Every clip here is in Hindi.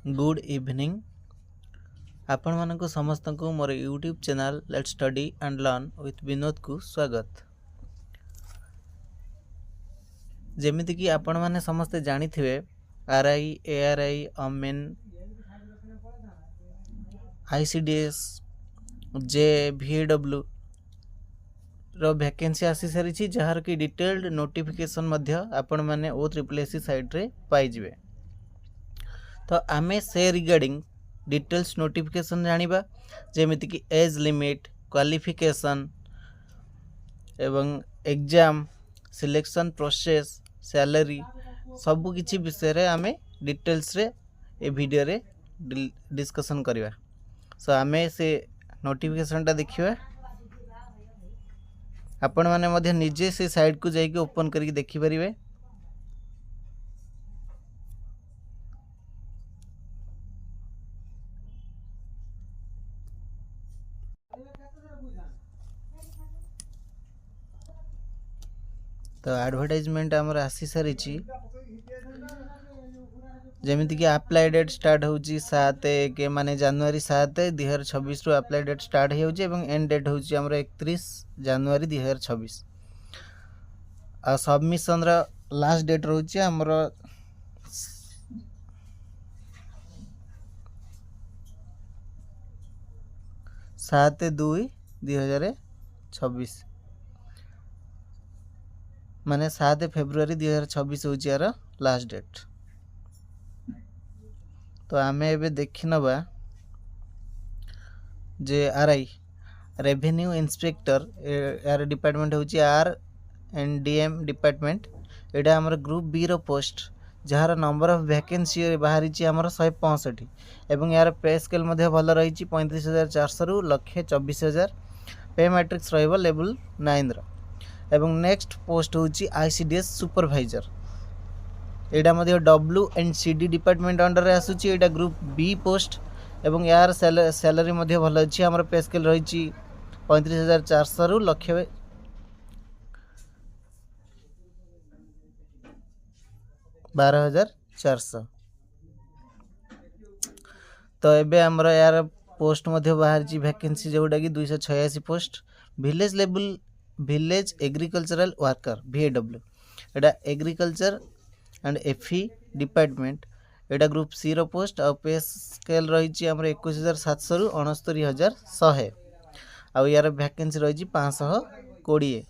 गुड इवनिंग आपण मानक समस्त को मोर YouTube channel let's study and learn with Vinod को स्वागत। जेमिति कि आपण माने समस्त जानी थे आरआई एआरआई अमेन आईसीडीएस जे वीडब्ल्यू रो वैकेंसी आसी सारी जार की डिटेल्ड नोटिफिकेशन मध्य आपण माने O3SC साइट रे पाई जिवे। तो आमे से रिगार्डिंग डिटेल्स नोटिफिकेशन जानिबा जेमिति कि एज लिमिट क्वालिफिकेशन एवं एग्जाम सिलेक्शन प्रोसेस सैलरी सबु किछि विषय रे आमे डिटेल्स रे ए वीडियो रे डिस्कशन करिवा। सो आमे से नोटिफिकेशन टा देखिबा। आपण माने मध्ये निजे से साइट को जाई के ओपन करके देखि परिबे। तो एडवर्टाइजमेंट आमर आसी सारी जमीती कि अप्लाई डेट स्टार्ट होची 7 माने जनवरी 7 2026 रु अप्लाई डेट स्टार्ट होची एवं एंड डेट होची हमर 31 जनवरी 2026। आ सबमिशन रा लास्ट डेट रहउची हमर 7/2/2026 माने 7 फेब्रुआरी 2026 होची यार लास्ट डेट। तो आमे एबे देखि नबा जे आरआई रेवेन्यू इंस्पेक्टर यार डिपार्टमेंट होची R&DM डिपार्टमेंट। एडा हमर ग्रुप बी रो पोस्ट जार नंबर ऑफ वैकेंसी बाहरी ची हमर 165 एवं यार पे स्केल मध्ये भल रही ची 35,400 रु 1,24,000। पे मैट्रिक्स रहइबो लेवल 9 रो। एवं नेक्स्ट पोस्ट होची आईसीडीएस सुपरवाइजर। एडा मध्ये WNCD डिपार्टमेंट अंडर रे आसुची। एडा ग्रुप बी पोस्ट एवं यार सैलरी मध्ये भल अछि। हमर पे स्केल रही ची 35,400 रु 1,12,400। तो एबे हमर यार पोस्ट मध्ये बाहर ची वैकेंसी जोडा कि 286 post village agricultural worker VAW। एडा एग्रीकल्चर एंड FE डिपार्टमेंट। एडा ग्रुप सी रो पोस्ट आ पे स्केल रही ची हमर 21,700 रु 69,100। आ यार वैकेंसी रही ची 520।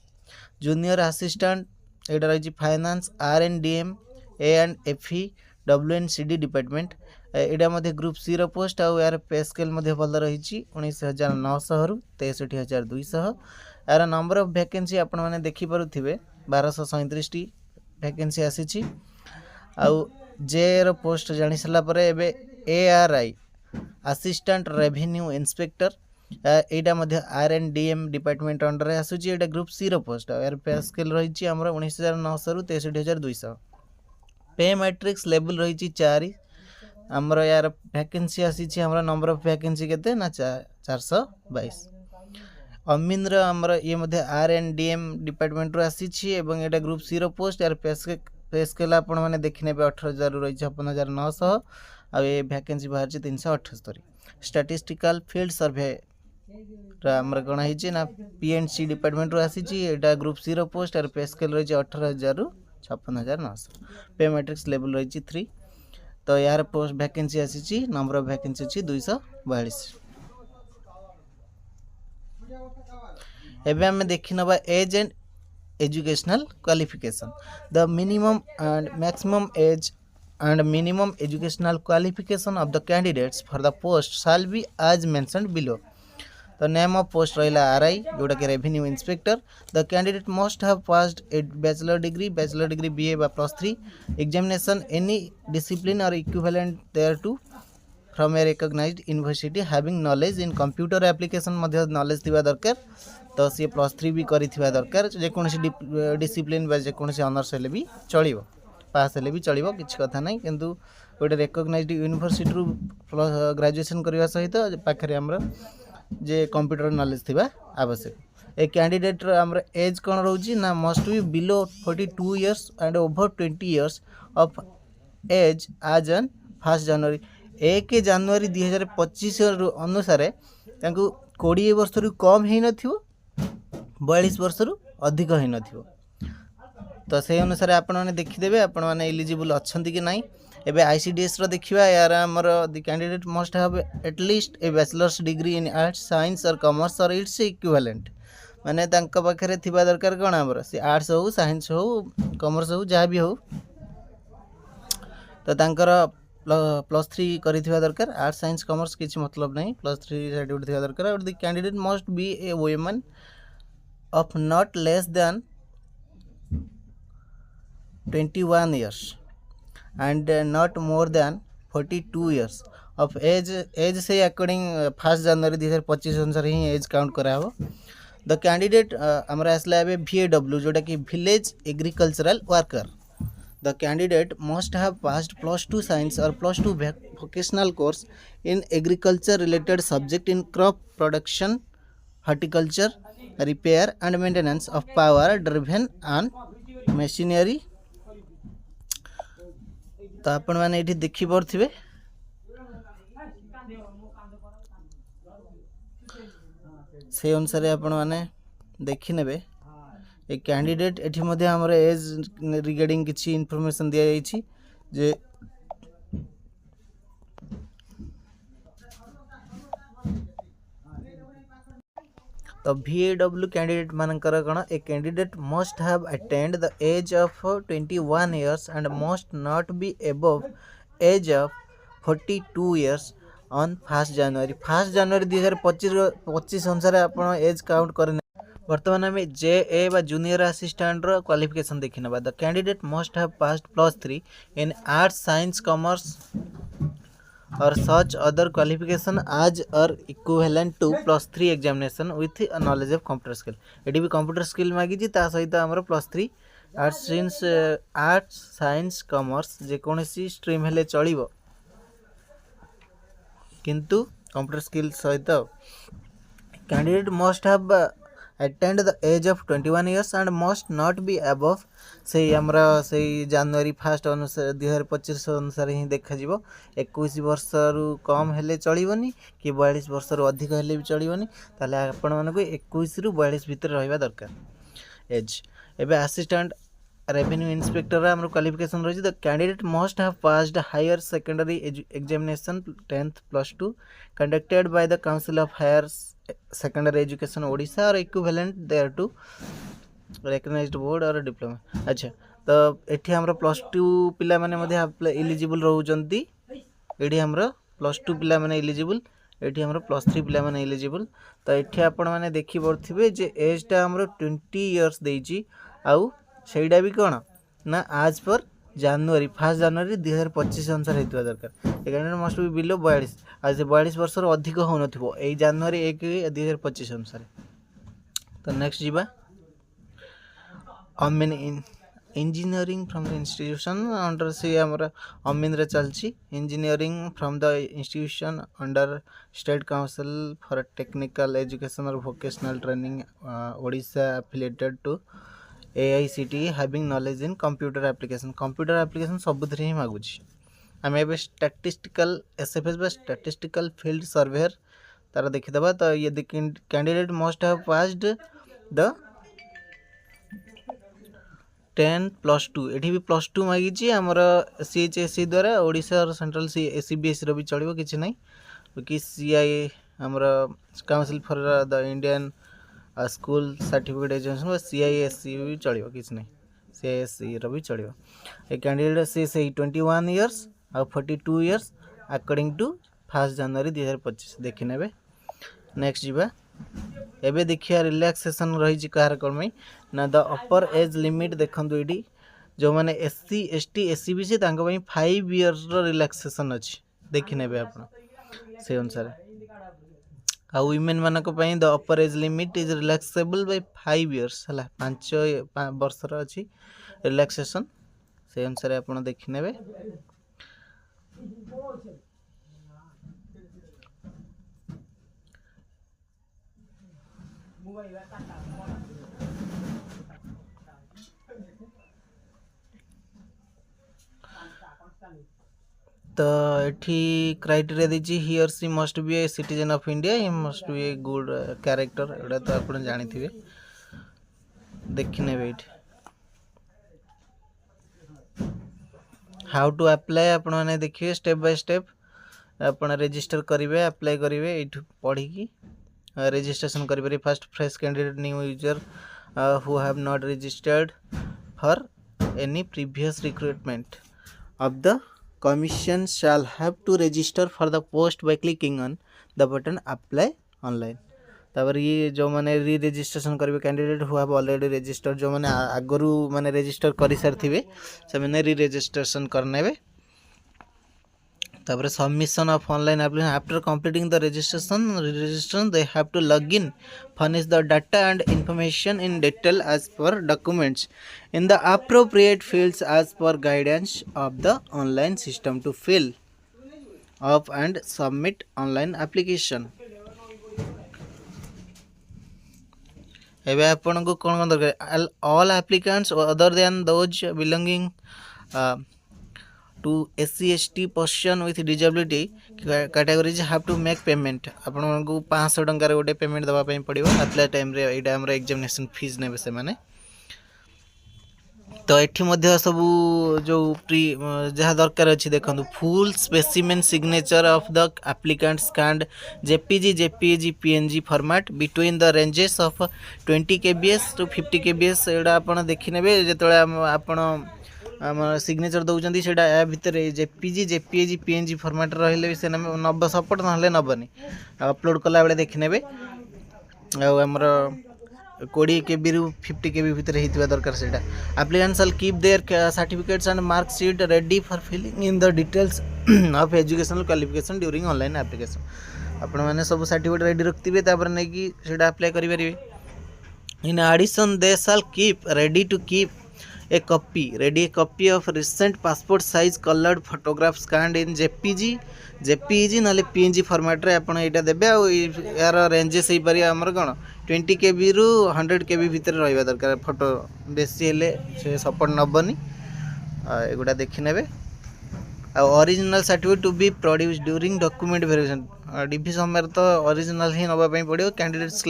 जूनियर असिस्टेंट एडा रही ची finance R&DM A&FE WNCD department. एडा मध्ये ग्रुप सी रो पोस्ट आ यार पे स्केल मध्ये भल रही ची 19,900 रु 63,200। यार नंबर ऑफ वैकेंसी आपण माने देखि परुथिबे 1237 टी वैकेंसी आसी ची। आउ जे रो पोस्ट जानि सला परे एबे ARI असिस्टेंट रेवेन्यू इंस्पेक्टर एडा मध्ये R&DM डिपार्टमेंट अंडर रे आसुची। एडा ग्रुप सी रो पोस्ट यार पे स्केल रही ची हमर 19,900 रु 63,200। पे मैट्रिक्स लेवल रही ची 4। हमर यार वैकेंसी आसी ची हमर नंबर ऑफ वैकेंसी केते ना 422। अमीन्द्र हमर ये मध्ये R&DM डिपार्टमेंट रो आसी छि एवं एटा ग्रुप सी रो पोस्ट यार पे स्केल आपण माने देखिने 18,000 रही 56,900। आ ये वैकेंसी बाहर छि 378। स्टैटिस्टिकल फील्ड सर्वे रा हमर कोना हि छि ना PNC डिपार्टमेंट रो आसी छि। एटा ग्रुप सी रो पोस्ट यार पे स्केल रही 18,000 रु 56,900। पे मैट्रिक्स लेवल रही 3। तो यार पोस्ट वैकेंसी आसी छि नंबर ऑफ वैकेंसी छि 242। एबे हमें देखि नबा age and educational qualification. The minimum and maximum age and minimum educational qualification of the candidates for the post shall be as mentioned below. The name of post rahila RI जोटा के revenue inspector. The candidate must have passed a bachelor degree BA by +3 examination any discipline or equivalent thereto from a recognized university having knowledge in computer application Madhya knowledge थिबा दरकार। तो सी +3 भी करिथिबा दरकार। जे कोनसी डिसिप्लिन बा जे कोनसी ऑनर्स हेले भी चलिबो पास हेले भी चलिबो किछ कथा नै। किंतु गोटे रिकॉग्नाइज्ड यूनिवर्सिटी रु ग्रेजुएशन करबा सहित पाखरे हमर जे कंप्यूटर नॉलेज थिबा आवश्यक। ए कैंडिडेट हमर एज कोन रहउची ना must be below 42 years and over 20 years of age age on 1 January. 1 ଜାନୁଆରୀ 2025 ଅନୁସାରେ ତାଙ୍କୁ 20 ବର୍ଷରୁ କମ୍ ହେଇନଥିବ, 42 ବର୍ଷରୁ ଅଧିକ ହେଇନଥିବ। ତ ସେଇ ଅନୁସାରେ ଆପଣମାନେ ଦେଖିଦେବେ ଆପଣମାନେ ଏଲିଜିବୁଲ୍ ଅଛନ୍ତି କି ନାହିଁ। ଏବେ ICDSର ଦେଖିବା। यार ଆମର the candidate must have at least a bachelor's degree in arts science or commerce or its equivalent. माने तांका पाखरे थिबा दरकार कोन हमर से आर्ट्स हो साइंस हो कॉमर्स हो जहाँ भी हो, तो तांकर +3 करिथिबा दरकार। आर्ट्स साइंस कॉमर्स किछि मतलब नहीं, +3 सर्टिफिकेट थिबा दरकार। और the candidate must be a woman of not less than 21 years and not more than 42 years of age से अकॉर्डिंग 1 जनवरी 2025 अनुसार ही एज काउंट करा हो। द कैंडिडेट हमारा आसला है VAW जोटा कि village agricultural worker. The candidate must have passed +2 science और +2 vocational course in agriculture related subject in crop production, horticulture, repair and maintenance of power driven and machinery. तो आपण मैंने ये देखी पड़े से अनुसार आपण मैंने देखी ने ए कैंडिडेट एठी मध्ये हमर एज रिगार्डिंग किछि इन्फॉर्मेशन दिया जाइछि जे तो VAW कैंडिडेट मानकर कण a candidate must have attend the age of 21 years and must not be above age of 42 years on 1 January 2025 अनुसार आपण एज काउंट करने। वर्तमान आम JA बा जूनियर असिस्टेंट रो क्वालिफिकेशन देखि नबा। The candidate must have passed +3 in arts science commerce or such other qualification as or equivalent to +3 examination with knowledge of computer skill. ये भी कंप्यूटर स्किल मागी सहित आमर +3 आर्ट्स साइंस कॉमर्स जेकोसी स्ट्रीम हेले चलिबो, किंतु कंप्यूटर स्किल सहित। Candidate must have attend the age of 21 years and must not be above से जनवरी 1 अनुसार 2025 अनुसार ही देखा 21 वर्ष रु कम हेले चलिबनी कि 42 वर्ष रु अधिक हेले भी चलिबनी। ताले आपण मानको 21 रु 42 भीतर रहइबा दरकार एज। एबे असिस्टेंट रेवेन्यू इंस्पेक्टर हमर क्वालिफिकेशन रही। The candidate must have passed higher secondary examination 10th +2 conducted by the council of higher secondary education Odisha or equivalent thereto recognised board or diploma. अच्छा, तो एठी हमर +2 पिला माने मध्ये एलिजिबल रहउचंती। एठी हमर +2 पिला माने एलिजिबल, एठी हमर +3 पिला माने एलिजिबल। तो एठी आपण माने देखि पड़थिबे जे एज टा हमर 20 years देइची आउ सेइडा भी कोन ना आज पर जनवरी 1 जनवरी 2025 अनुसार हेतुवा दरकार। कैंडिडेट मस्ट बी बिलो 42 आज 42 वर्ष रो अधिक हो नथिबो ए जनवरी 1 2025 अनुसार। तो नेक्स्ट जीवा अमीन engineering from the institution under से हमर अमीन रे चलची engineering from the institution under state council for technical education और vocational training Odisha affiliated to AICTE having knowledge in computer application सबुथरे ही मागुची। आम ए स्टैटिस्टिकल SFS बा स्टैटिस्टिकल फील्ड सर्वेयर तार देखिदबा। तो ये candidate must have passed the 10 +2 एठी भी +2 मागिची हमर CHSE द्वारा ओडिशा और सेंट्रल CBSE रो भी चलिबो किछि नै कि CIA हमर council for the Indian school certificate education CISE भी चलिबो किछि नै, CISE रो भी चलिबो। ए कैंडिडेट से 21 years और 42 years अकॉर्डिंग टू 1 जनवरी 2025 देखि नेबे। नेक्स्ट जीवा एबे देखिया रिलैक्सेशन रही कार कौन ना द अपर एज लिमिट देखंतु एडी जो माने SC ST SCBC तांको पई 5 years रो रिलैक्सेशन अछि देखि नेबे आपण से अनुसार। आ वुमेन मानक पई the upper age limit is relaxable by 5 years हला 5 वर्ष रो अछि रिलैक्सेशन से अनुसार आपण देखि नेबे। तो एठी क्राइटेरिया दीजिए he or she must be a citizen of India, he must be a good character, एटा तो आप जानी देखने ये हाउ टू अप्लाई आपण मैंने देखिए स्टेप बाय स्टेप आप रजिस्टर करेंगे अप्लाई करेंगे ये पढ़ी रजिस्ट्रेशन करेंगे first fresh candidate new user who have not registered for any previous recruitment of the commission shall have to register for the post by clicking on the button apply online। तापर ये जो मैंने री रजिस्ट्रेशन करेंगे candidate who have already registered जो मैंने आगरू मैंने रजिस्टर कर सारी से मैंने री रजिस्ट्रेशन करने। तापर submission of online application after completing the registration they have to log in furnish the data and information in detail as per documents in the appropriate fields as per guidance of the online system to fill up and submit online application। एबे आपन को कौन कौन दरकार all applicants other than those belonging to SC ST person with disability categories have to make payment। आपन को 500 टंकार गोटे पेमेंट दवा पई पड़िबो अप्लाई टाइम रे एटा हमर एग्जामिनेशन फीस नेबे से माने। तो एठी मध्य सब जो प्री जहाँ दरकार अच्छी देखो full specimen signature of the applicant scanned JPG JPG PNG format between the ranges of 20 kbs to 50 kbs एटा आपन देखि नेबे जेतले आपन सिग्नेचर दौरान से भितर जेपीजी जेपीएजी पीएनजी फॉर्मेट रही से नब सपोर्ट ना नबनी अपलोड कला बेले देखने आमर 20 kb रु 50 kb भितर होता दरकार से applicant shall keep their certificates and marksheet ready for filling in the details of educational qualification during online application. आपण मैंने सब सर्टिफिकेट रेडी रखिए नहीं कि अप्लाई करेंगे। In addition they shall keep ready to keep a copy of recent passport size colored photograph scanned in JPG ना PNG फॉर्मेट रे आपण एटा देबे आ यार रेंजेस हे पारि हमर कोन 20 kb रु 100 kb भीतर रहबा दरकार फोटो बेसी हेले से सपोर्ट नबनी एगुडा देखि नेबे। Original certificate to be produce during document verification डीपी समय तो ओरिजिनल ही नबा पई पड़ियो। Candidates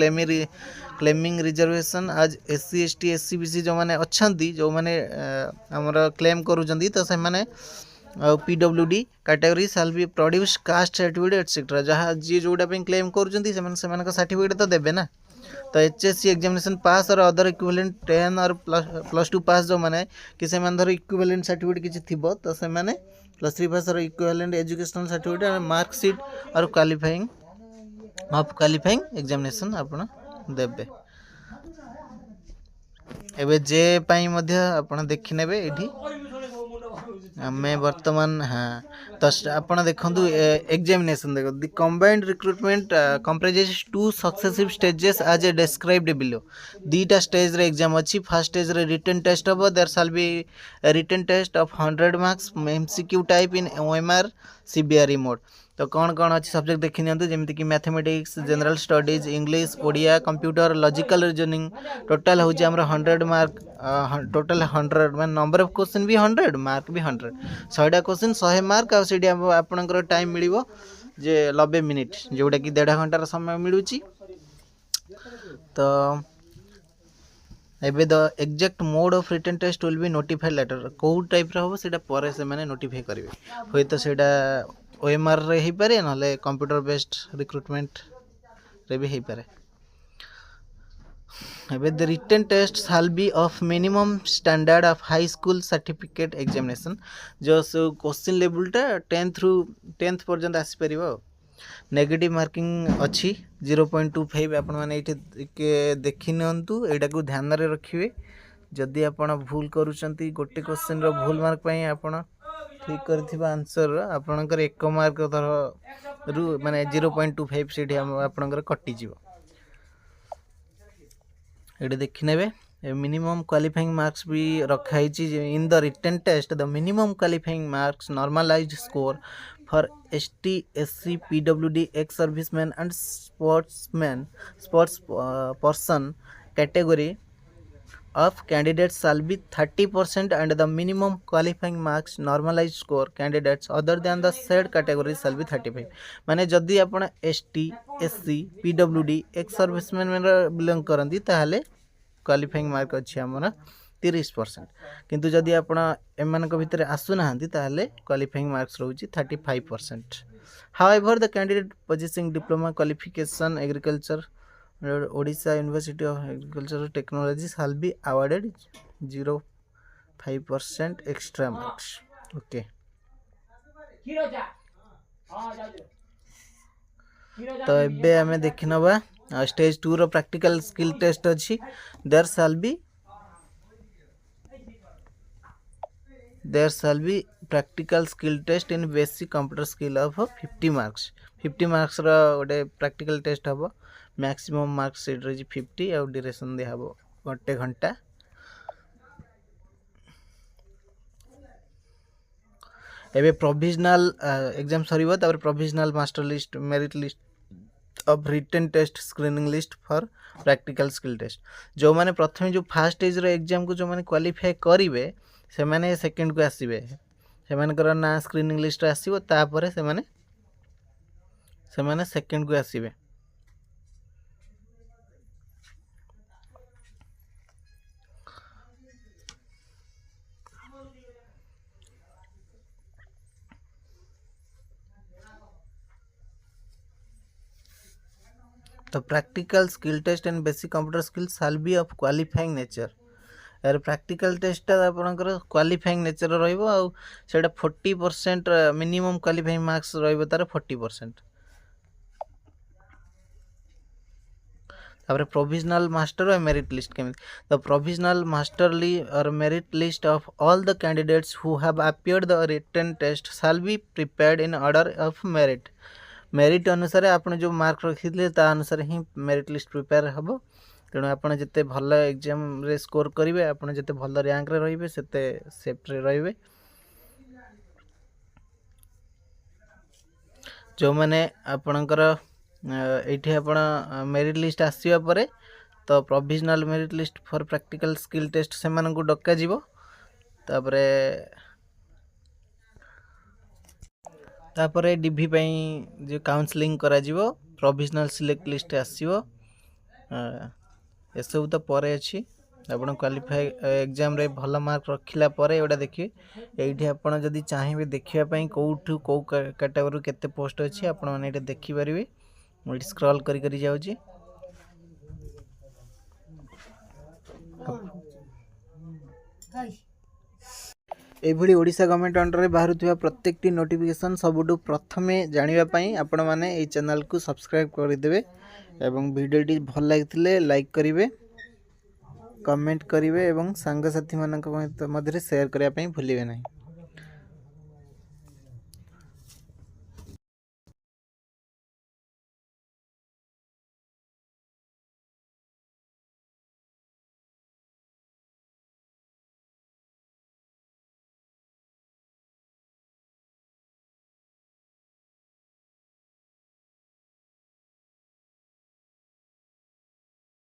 claiming reservation as SC ST SC BC जो माने अच्छंती जो माने हमर क्लेम करूचंती तो से माने PWD category shall be produce caste certificate etcetera जहाँ जी जोटा पे क्लेम करूचंती से माने सर्टिफिकेट तो देबे ना। तो HSC एग्जामिनेशन पास और अदर इक्विवेलेंट 10 और +2 पास जो माने कि से माने धर इक्विवेलेंट सर्टिफिकेट किछि थिबो तो से माने +3 पास और इक्विवेलेंट एजुकेशनल सर्टिफिकेट और मार्कशीट और क्वालिफाइंग एग्जामिनेशन आपण देबे। एबे जे पाई मध्य आपण देखि नेबे एठी मैं वर्तमान हाँ तो आपण देखंतु एग्जामिनेशन देखो the combined recruitment comprises 2 successive stages as a described below. दीटा स्टेज रे एग्जाम अछि। फर्स्ट स्टेज रे रिटन टेस्ट हो there shall be written test of 100 marks MCQ type in OMR CBRE mode. तो कौन कौन अच्छी सब्जेक्ट देखी नियंतु जेमती कि mathematics general studies English Odia computer logical reasoning total हो 100 मार्क टोटल 100 मान नंबर ऑफ क्वेश्चन भी 100 मार्क भी 100 100टा क्वेश्चन 100 मार्क आ सेडी आपनकर टाइम मिलिबो जे 90 मिनिट जोटा कि 1.5 घंटार समय मिलुची। तो एबे the exact mode of written test will be notified later को टाइप रो सेटा परे से माने नोटिफाई करिवे होय तो सेटा OMR रे ही पारे नले कंप्यूटर बेस्ड रिक्रूटमेंट रे भी ही पारे। एबे the written test shall be of minimum standard of high school certificate examination जो क्वेश्चन लेवल टा 10th पर्यंत आसी परिबो। नेगेटिव मार्किंग अच्छी 0.25 आपण माने एठी देखि नंतु एटा को ध्यान रे रखिवे। जदि आपण भूल करूचंती गोटे क्वेश्चन रो भूल मार्क पई आपण ठीक करथिबा आंसर आपणकर 1 मार्क धर रु माने 0.25 सेठी आपणकर कटि जीवो। एडे देखि नेबे मिनिमम क्वालिफाइंग मार्क्स भी रखाई in the written test the minimum qualifying marks normalised score for ST SC PWD ex servicemen and sports person category of candidates shall be 30% and the minimum qualifying marks normalized score candidates other than the said category shall be 35 माने जदि आपण ST SC PWD ex serviceman belong करती ताहले क्वालिफाइंग मार्क अच्छी आमर 30% किंतु जदि आपण एमान भितर आसुना ताहले qualifying marks रोची 35%. However, the candidate possessing diploma qualification agriculture Odisha University of Agricultural Technology shall be awarded 0.5% extra marks. Okay. तो एबे हमें देखि नबा स्टेज 2 रो प्रैक्टिकल स्किल टेस्ट अछि. There shall be practical skill test in basic computer skill of 50 marks. 50 marks रो गोटे प्रैक्टिकल टेस्ट हबो. मैक्सिमम मार्क्स सीट रही 50 और ड्यूरेशन दिया हबो 1 घंटा. एबे प्रोविजनल एग्जाम सरीबो तापर provisional master list merit list of written test screening list for practical skill test. जो माने प्रथम जो फर्स्ट स्टेज रो एग्जाम को जो माने क्वालिफाई करिवे से माने सेकंड को आसीबे से माने कर ना स्क्रीनिंग लिस्ट आसीबो तापर से माने सेकंड को आसीबे. तो practical skill test and basic computer skill shall be of qualifying nature. यार प्रैक्टिकल टेस्ट आपनकर क्वालिफाइंग नेचर रहिबो आ सेटा 40% मिनिमम क्वालिफाइंग मार्क्स रहिबो तार 40%. तापर प्रोविजनल मास्टर और मेरिट लिस्ट केमि द प्रोविजनल मास्टर लिस्ट और merit list of all the candidates who have appeared the written test shall be prepared in order of merit. Merit अनुसार आपन जो मार्क रखिले ता अनुसार ही मेरिट लिस्ट प्रिपेयर हबो. तेणु आपन जते भल एग्जाम रे स्कोर करिवे आपन जते भल रैंक रे रहिबे सेते सेफ रे रहिबे. जो माने आपनकर एठी आपन मेरिट लिस्ट आसीबा परे तो provisional merit list for practical skill test से मानन को डक्का जीवो. तापरे तापरे डीवी पई जो काउंसलिंग करा जीवो प्रोविजनल सिलेक्ट लिस्ट आसीबो. ए सब तो परे अछि आपण क्वालिफाई एग्जाम रे भल मार्क रखिला परे एटा देखिए एठी आपण जदी चाहिबे देखिया पई कोठु को कैटेगरी केते पोस्ट अछि आपण माने एटा देखि परिबे. मो स्क्रॉल करी करी जाउ छी. एभली ओडिशा गवर्नमेंट अंडर बाहर थुवा प्रत्येकटी नोटिफिकेशन सबुठु प्रथमे जानिबा पई आपण माने ए चैनल को सब्सक्राइब कर देबे एवं वीडियोटी भल लागिथिले लाइक करिवे कमेंट करिवे एवं सांग साथी मानक मध्य शेयर करिया पई भूलिबे नाही.